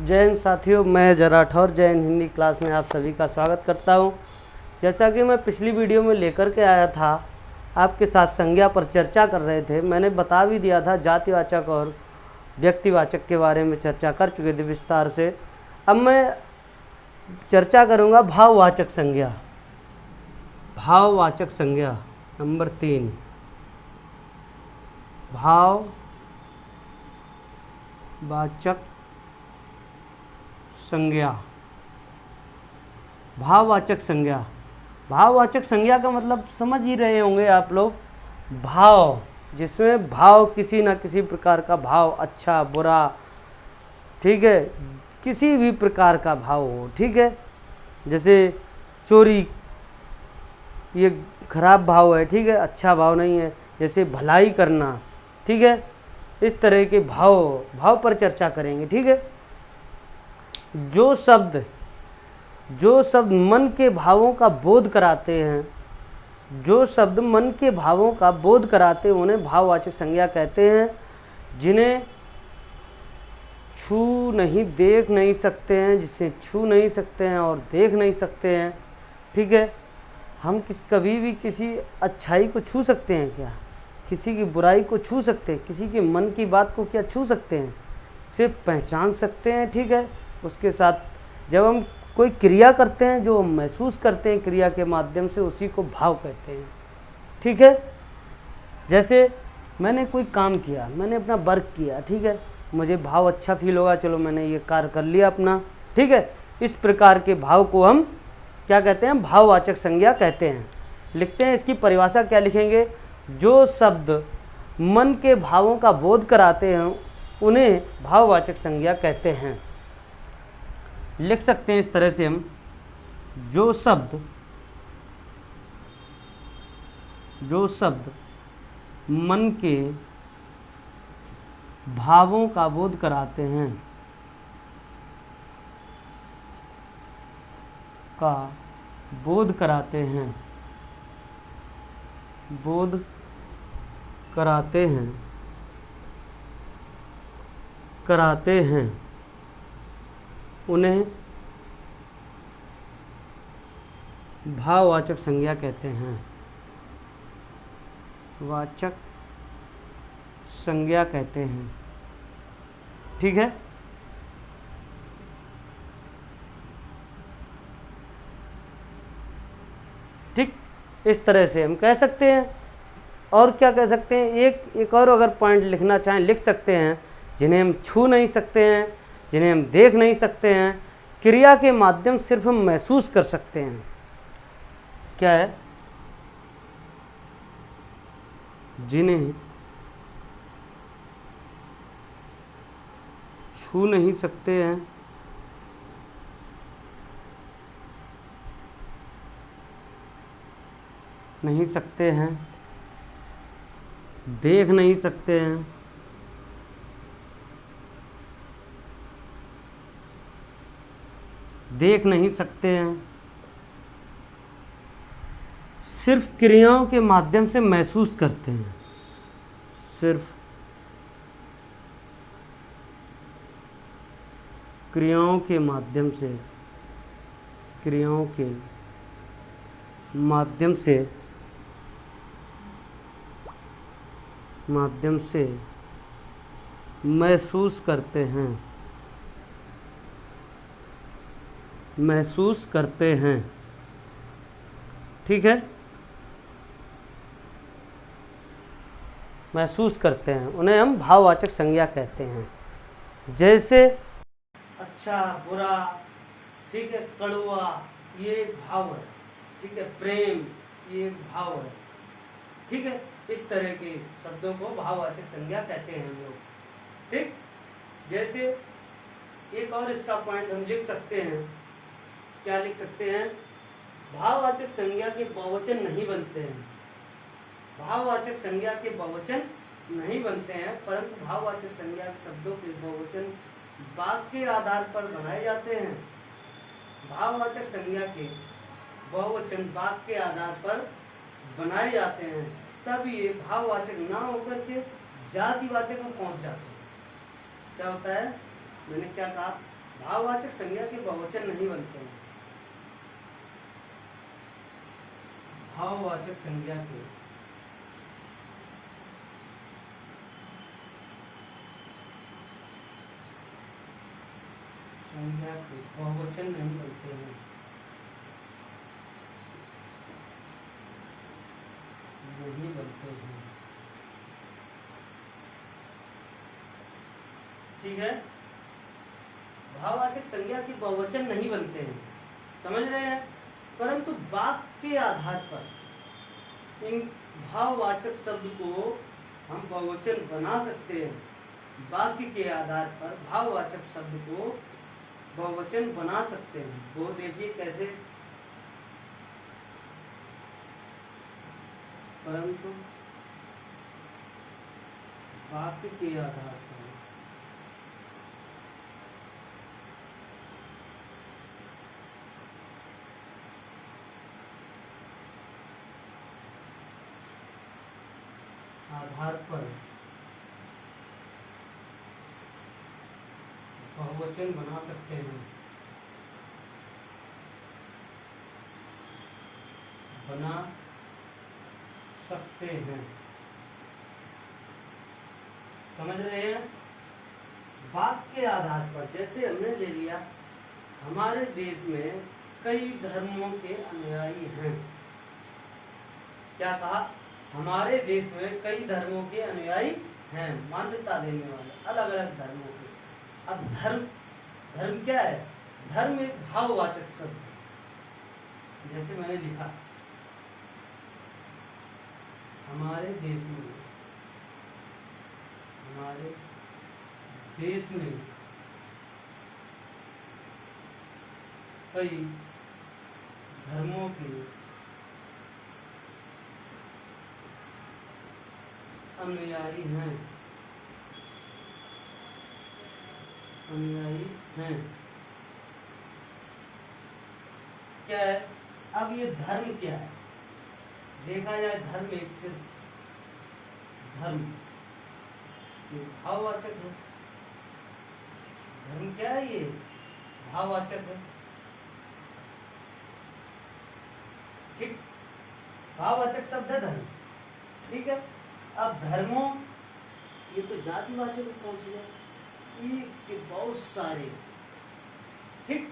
जय हिंद साथियों, मैं जय राठौर जय हिंद हिंदी क्लास में आप सभी का स्वागत करता हूं। जैसा कि मैं पिछली वीडियो में लेकर के आया था, आपके साथ संज्ञा पर चर्चा कर रहे थे। मैंने बता भी दिया था, जातिवाचक और व्यक्तिवाचक के बारे में चर्चा कर चुके थे विस्तार से। अब मैं चर्चा करूंगा भाववाचक संज्ञा। भाववाचक संज्ञा नंबर 3, भाववाचक संज्ञा। भाववाचक संज्ञा, भाववाचक संज्ञा का मतलब समझ ही रहे होंगे आप लोग। भाव, जिसमें भाव किसी न किसी प्रकार का भाव, अच्छा बुरा, ठीक है, किसी भी प्रकार का भाव हो, ठीक है। जैसे चोरी, ये खराब भाव है, ठीक है, अच्छा भाव नहीं है। जैसे भलाई करना, ठीक है, इस तरह के भाव पर चर्चा करेंगे, ठीक है। जो शब्द मन के भावों का बोध कराते हैं, जो शब्द मन के भावों का बोध कराते हैं, उन्हें भाववाचक संज्ञा कहते हैं। जिन्हें छू नहीं, देख नहीं सकते हैं, जिसे छू नहीं सकते हैं और देख नहीं सकते हैं, ठीक है। हम कभी भी किसी अच्छाई को छू सकते हैं क्या? किसी की बुराई को छू सकते हैं? किसी के मन की बात को क्या छू सकते हैं? सिर्फ पहचान सकते हैं, ठीक है। उसके साथ जब हम कोई क्रिया करते हैं, जो हम महसूस करते हैं क्रिया के माध्यम से, उसी को भाव कहते हैं, ठीक है। जैसे मैंने कोई काम किया, मैंने अपना वर्क किया, ठीक है, मुझे भाव अच्छा फील होगा, चलो मैंने ये कार्य कर लिया अपना, ठीक है। इस प्रकार के भाव को हम क्या कहते हैं? भाववाचक संज्ञा कहते हैं। लिखते हैं, इसकी परिभाषा क्या लिखेंगे? जो शब्द मन के भावों का बोध कराते हैं, उन्हें भाववाचक संज्ञा कहते हैं। लिख सकते हैं इस तरह से हम, जो शब्द मन के भावों का बोध कराते हैं, बोध कराते हैं, उन्हें भाववाचक संज्ञा कहते हैं। वाचक संज्ञा कहते हैं, ठीक है। ठीक, इस तरह से हम कह सकते हैं। और क्या कह सकते हैं? एक और अगर पॉइंट लिखना चाहें, लिख सकते हैं। जिन्हें हम छू नहीं सकते हैं, जिन्हें हम देख नहीं सकते हैं, क्रिया के माध्यम सिर्फ हम महसूस कर सकते हैं। क्या है? जिन्हें छू नहीं सकते हैं, देख नहीं सकते हैं, सिर्फ क्रियाओं के माध्यम से महसूस करते हैं। सिर्फ क्रियाओं के माध्यम से महसूस करते हैं, ठीक है। महसूस करते हैं, उन्हें हम भाववाचक संज्ञा कहते हैं। जैसे अच्छा बुरा, ठीक है, कड़वा, ये एक भाव है, ठीक है। प्रेम, ये एक भाव है, ठीक है। इस तरह के शब्दों को भाववाचक संज्ञा कहते हैं हम लोग, ठीक। जैसे एक और इसका पॉइंट हम लिख सकते हैं। क्या लिख सकते हैं? भाववाचक संज्ञा के बहुवचन नहीं बनते हैं। भाववाचक संज्ञा के बहुवचन नहीं बनते हैं, परंतु भाववाचक संज्ञा के शब्दों के बहुवचन वाक्य के आधार पर बनाए जाते हैं। भाववाचक संज्ञा के बहुवचन वाक्य के आधार पर बनाए जाते हैं, तब ये भाववाचक ना होकर के जातिवाचक में पहुंच जाते हैं। क्या होता है? मैंने क्या कहा? भाववाचक संज्ञा के बहुवचन नहीं बनते हैं। भाववाचक संज्ञा के बहुवचन नहीं बनते हैं। नहीं बनते हैं। ठीक है, भाववाचक संज्ञा के बहुवचन नहीं बनते हैं, समझ रहे हैं। परंतु वाक्य के आधार पर इन भाववाचक शब्द को हम बहुवचन बना सकते हैं। वाक्य के आधार पर भाववाचक शब्द को बहुवचन बना सकते हैं। वो देखिए कैसे, परंतु वाक्य के आधार पर बहुवचन बना सकते हैं। बना सकते हैं, समझ रहे हैं। वाक्य के आधार पर जैसे हमने ले लिया, हमारे देश में कई धर्मों के अनुयायी हैं। क्या कहा? हमारे देश में कई धर्मों के अनुयायी हैं, मान्यता देने वाले अलग अलग धर्मों के। अब धर्म क्या है? धर्म एक भाववाचक शब्द है। जैसे मैंने लिखा, हमारे देश में कई धर्मों के अनुयायी हैं। क्या है? अब ये धर्म क्या है? देखा जाए, धर्म एक सिर्फ धर्म भाववाचक है। धर्म क्या है? ये भाववाचक है। ठीक, भाववाचक शब्द है धर्म। ठीक है, अब धर्मों, ये तो जातिवाचक में पहुंच गया, एक के बहुत सारे। ठीक,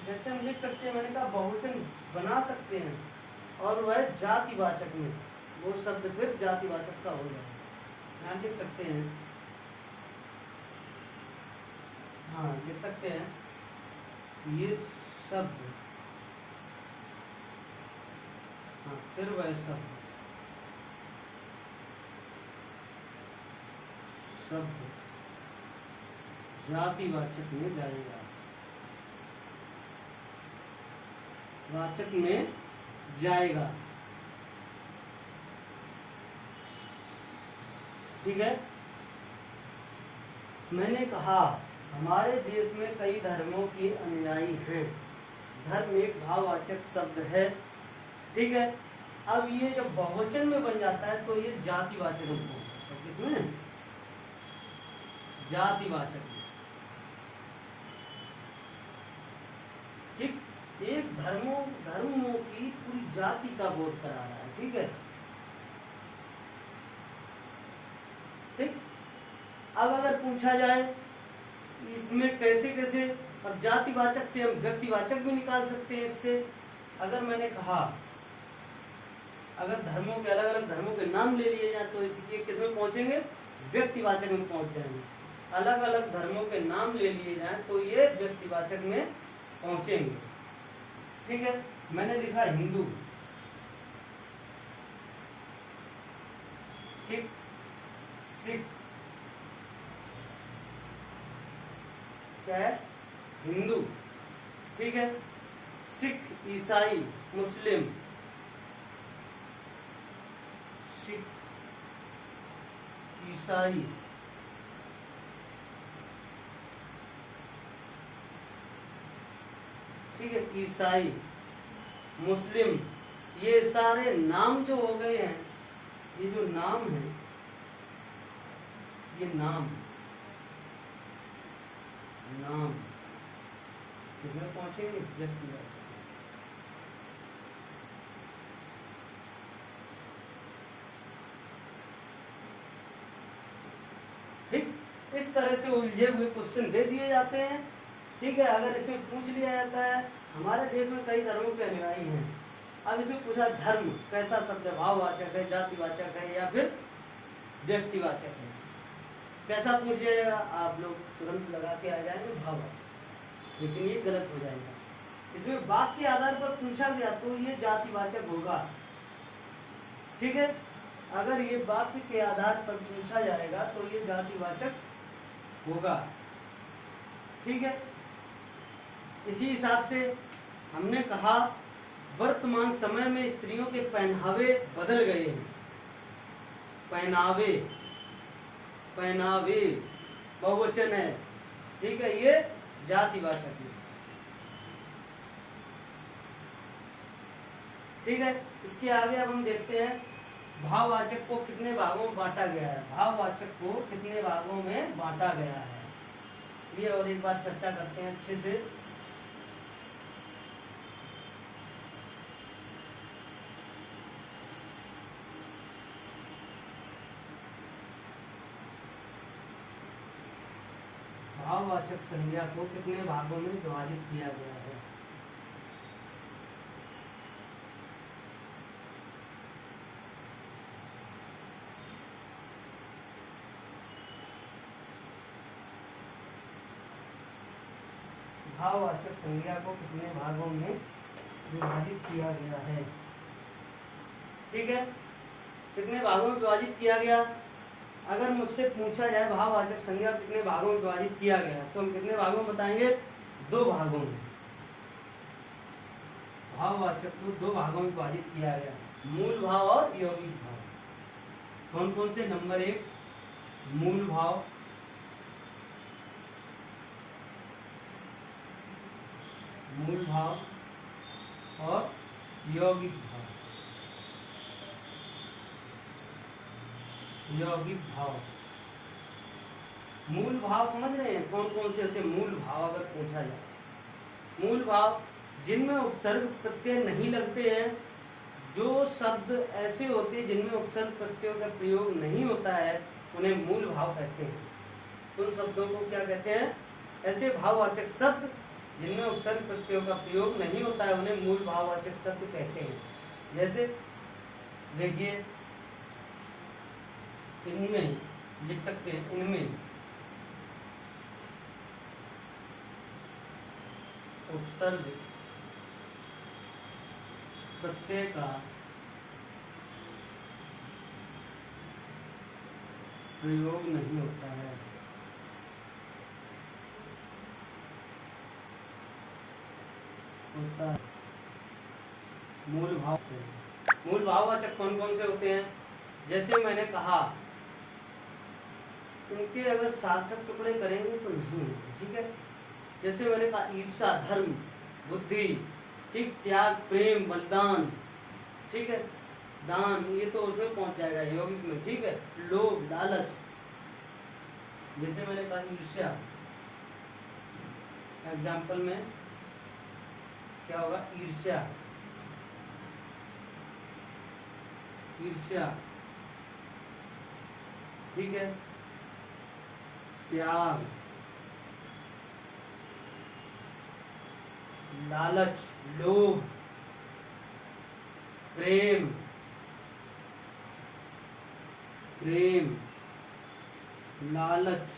जैसे हम लिख सकते हैं, मैंने कहा बहुवचन बना सकते हैं, और वह जातिवाचक में, वो शब्द फिर जातिवाचक का हो जाए। यहाँ लिख सकते हैं, हाँ लिख सकते हैं, ये शब्द, हाँ फिर वह शब्द जातिवाचक में जाएगा, वाचक में जाएगा। ठीक है, मैंने कहा हमारे देश में कई धर्मों के अनुयायी हैं। धर्म एक भाववाचक शब्द है। ठीक है, अब ये जब बहुवचन में बन जाता है तो ये जातिवाचक में पहुंचता है। किसमें? जातिवाचक में। ठीक, एक धर्मों की पूरी जाति का बोध करा रहा है। ठीक है, ठीक। अब अगर पूछा जाए इसमें कैसे कैसे, अब जातिवाचक से हम व्यक्तिवाचक भी निकाल सकते हैं इससे। अगर मैंने कहा, अगर धर्मों के अलग अलग धर्मों के नाम ले लिए जाए तो इसके किस में पहुंचेंगे? व्यक्तिवाचक में पहुंच जाएंगे। अलग अलग धर्मों के नाम ले लिए जाए तो ये व्यक्तिवाचक में पहुंचेंगे। ठीक है, मैंने लिखा हिंदू। ठीक, सिख, क्या है? हिंदू। ठीक है, सिख, ईसाई, मुस्लिम। सिख, ईसाई, ठीक है, ईसाई, मुस्लिम, ये सारे नाम जो हो गए हैं, ये जो नाम है, ये नाम नाम, इसमें पहुंचेंगे व्यक्तिवाचक। ठीक, इस तरह से उलझे हुए क्वेश्चन दे दिए जाते हैं। ठीक है, अगर इसमें पूछ लिया जाता है हमारे देश में कई धर्मों के अनुयायी हैं, अब इसमें पूछा धर्म कैसा शब्द है, भाववाचक है, जातिवाचक है या फिर व्यक्तिवाचक है, कैसा पूछ लिया जाएगा, आप लोग तुरंत लगा के आ जाएंगे भाववाचक, लेकिन ये गलत हो जाएगा। इसमें बात के आधार पर पूछा गया तो ये जातिवाचक होगा। ठीक है, अगर ये वाक्य के आधार पर पूछा जाएगा तो ये जातिवाचक होगा। ठीक है, इसी हिसाब से हमने कहा वर्तमान समय में स्त्रियों के पहनावे बदल गए हैं। पहनावे, पहनावे बहुवचन है। ठीक है, ये जातिवाचक है। ठीक है, इसके आगे अब हम देखते हैं भाववाचक को कितने भागों में बांटा गया है। भाववाचक को कितने भागों में बांटा गया है, ये और एक बार चर्चा करते हैं अच्छे से। भाववाचक संज्ञा को कितने भागों में विभाजित किया गया है। भाववाचक संज्ञा को कितने भागों में विभाजित किया गया है। ठीक है, कितने भागों में विभाजित किया गया, अगर मुझसे पूछा जाए भाववाचक संज्ञा कितने भागों में विभाजित किया गया तो हम कितने भागों में बताएंगे, 2 भागों में। भाववाचक को 2 भागों में विभाजित किया गया, मूल भाव और यौगिक भाव। कौन कौन से, नंबर 1 मूल भाव, मूल भाव और यौगिक भाव। यौगिक भाव, मूल भाव समझ रहे हैं कौन कौन से होते हैं मूल भाव। अगर पूछा जाए मूल भाव जिनमें उपसर्ग प्रत्यय नहीं लगते हैं, जो शब्द ऐसे होते हैं जिनमें उपसर्ग प्रत्ययों का प्रयोग नहीं होता है उन्हें मूल भाव कहते हैं। उन शब्दों को क्या कहते हैं, ऐसे भाववाचक शब्द जिनमें उपसर्ग प्रत्ययों का प्रयोग नहीं होता है उन्हें मूल भाववाचक शब्द कहते हैं। जैसे देखिए, इनमें लिख सकते हैं, इनमें उपसर्ग प्रत्यय का प्रयोग नहीं होता है। होता है मूल भाव। मूल भाववाचक कौन कौन से होते हैं, जैसे मैंने कहा उनके अगर सार्थक टुकड़े करेंगे तो नहीं होंगे। ठीक है, जैसे मैंने कहा ईर्षा, धर्म, बुद्धि, ठीक, त्याग, प्रेम, बलिदान, ठीक है, दान, ये तो उसमें पहुंच जाएगा यौगिक में। ठीक है, लोभ, लालच, जैसे मैंने कहा ईर्ष्या, एग्जाम्पल में क्या होगा, ईर्ष्या, ईर्ष्या, ठीक है, त्याग, लालच, लोभ, प्रेम, प्रेम, लालच,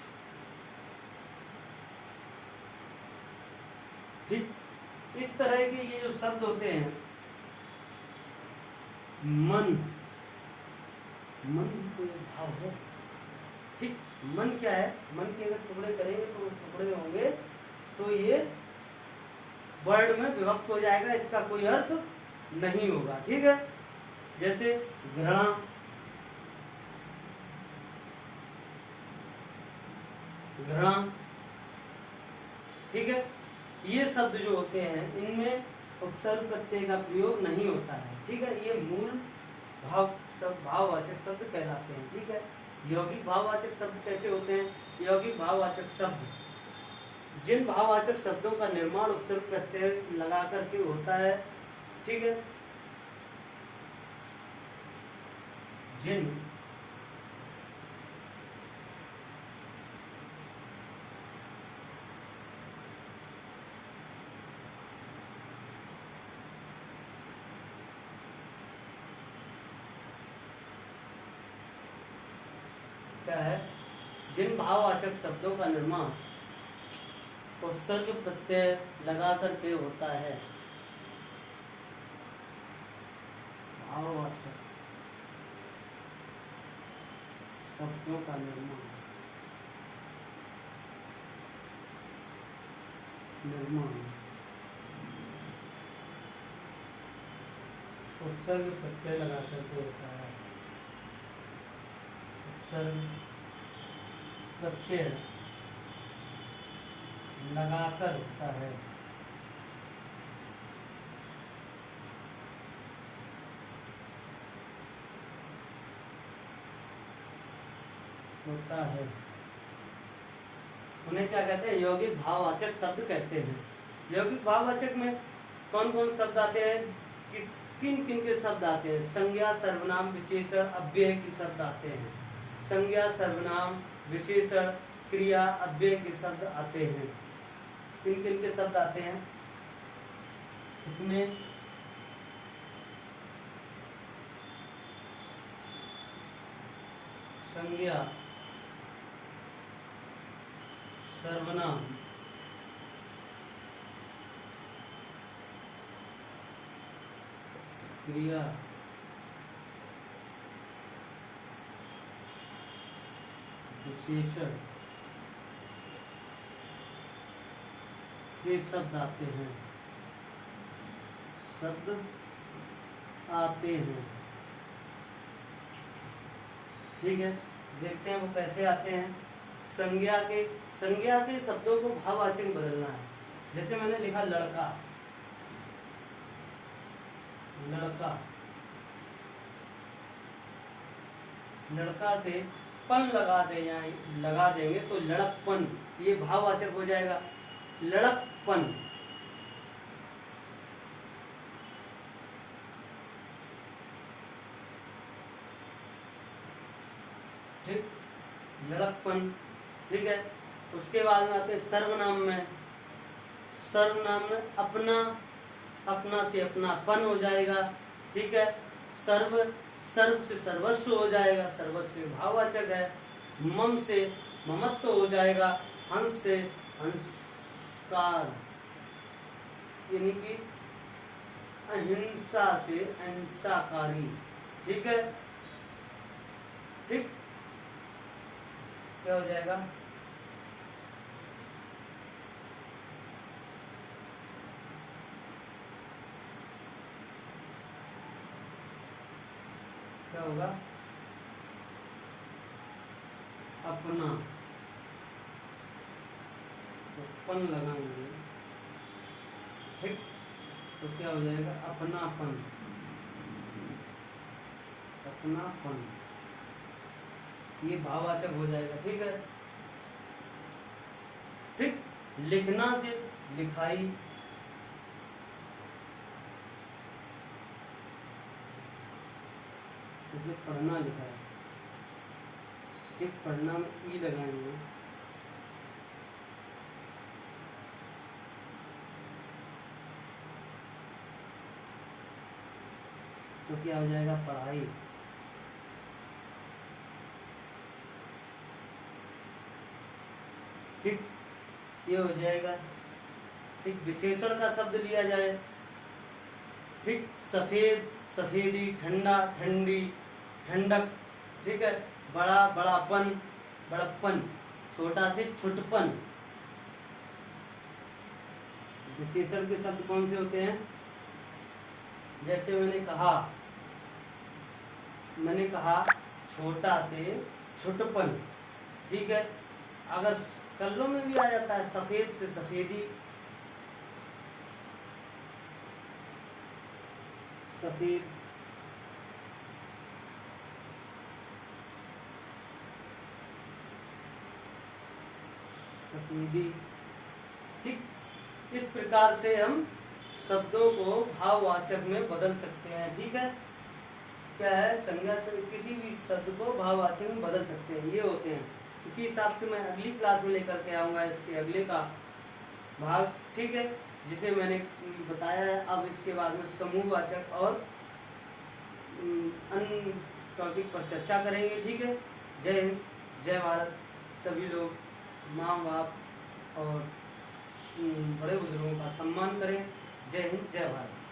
ठीक, इस तरह के ये जो शब्द होते हैं, मन, मन तो भाव है। ठीक, मन क्या है, मन के अगर टुकड़े करेंगे तो टुकड़े होंगे तो ये वर्ड में विभक्त हो जाएगा, इसका कोई अर्थ नहीं होगा। ठीक है, जैसे घृणा, घृणा, ठीक है, ये शब्द जो होते हैं इनमें उपसर्ग प्रत्यय का प्रयोग नहीं होता है। ठीक है, ये मूल भाव शब्द, भाववाचक शब्द कहलाते हैं। ठीक है, यौगिक भाववाचक शब्द कैसे होते हैं, यौगिक भाववाचक शब्द जिन भाववाचक शब्दों का निर्माण उपसर्ग प्रत्यय लगा करके होता है, ठीक है, जिन क्या है, जिन भाववाचक शब्दों का निर्माण उपसर्ग प्रत्यय लगा करके होता है, भाववाचक शब्दों का निर्माण उपसर्ग प्रत्यय लगा करके होता है, उपसर्ग प्रत्यय लगाकर होता है, उन्हें क्या कहते हैं, यौगिक भाववाचक शब्द कहते हैं। यौगिक भाववाचक में कौन कौन शब्द आते हैं, किन किन के शब्द आते हैं, संज्ञा सर्वनाम विशेषण अव्यय के शब्द आते हैं, संज्ञा सर्वनाम विशेषण क्रिया अव्यय के शब्द आते हैं। किन किन के शब्द आते हैं इसमें, संज्ञा सर्वनाम क्रिया विशेषण ये शब्द आते हैं, ठीक है। देखते हैं वो कैसे आते हैं। संज्ञा के शब्दों को भाववाचक बदलना है। जैसे मैंने लिखा लड़का, लड़का से पन लगा देंगे तो लड़कपन, ये भाववाचक हो जाएगा, लड़कपन। ठीक, लड़कपन, ठीक है। उसके बाद में आते हैं सर्वनाम में। सर्वनाम में अपना से अपनापन हो जाएगा, ठीक है। सर्व से सर्वस्व हो जाएगा, सर्वस्व भाववाचक है। मम से ममत्व हो जाएगा, हंस से हंसकार, यानी कि अहिंसा से अहिंसाकारी, ठीक है। ठीक, क्या हो जाएगा, क्या होगा, अपना, तो पन लगाएंगे, ठीक, तो क्या हो जाएगा, अपनापन, ये भाववाचक हो जाएगा, ठीक है। ठीक, लिखना से लिखाई, जैसे पढ़ना लिखा है, ठीक, पढ़ना में ई लगाएंगे, तो क्या हो जाएगा, पढ़ाई। ठीक, ये हो जाएगा। ठीक, विशेषण का शब्द लिया जाए, ठीक, सफेद सफेदी, ठंडा ठंडी, ठंडक, ठीक है। बड़ा बड़ापन, बड़प्पन, छोटा से छुटपन। विशेषण के शब्द कौन से होते हैं, जैसे मैंने कहा छोटा से छुटपन, ठीक है। अगर कल्लों में भी आ जाता है, सफेद से सफेदी, सफेद, सफेदी, ठीक, इस प्रकार से हम शब्दों को भाववाचक में बदल सकते हैं। ठीक है, क्या है, संज्ञा से किसी भी शब्द को भाववाचक में बदल सकते हैं, ये होते हैं। इसी हिसाब से मैं अगली क्लास में लेकर के आऊँगा इसके अगले का भाग। ठीक है, जिसे मैंने बताया है। अब इसके बाद में समूहवाचक और अन्य टॉपिक पर चर्चा करेंगे। ठीक है, जय हिंद, जय भारत। सभी लोग माँ बाप और बड़े बुजुर्गों का सम्मान करें। जय हिंद, जय भारत।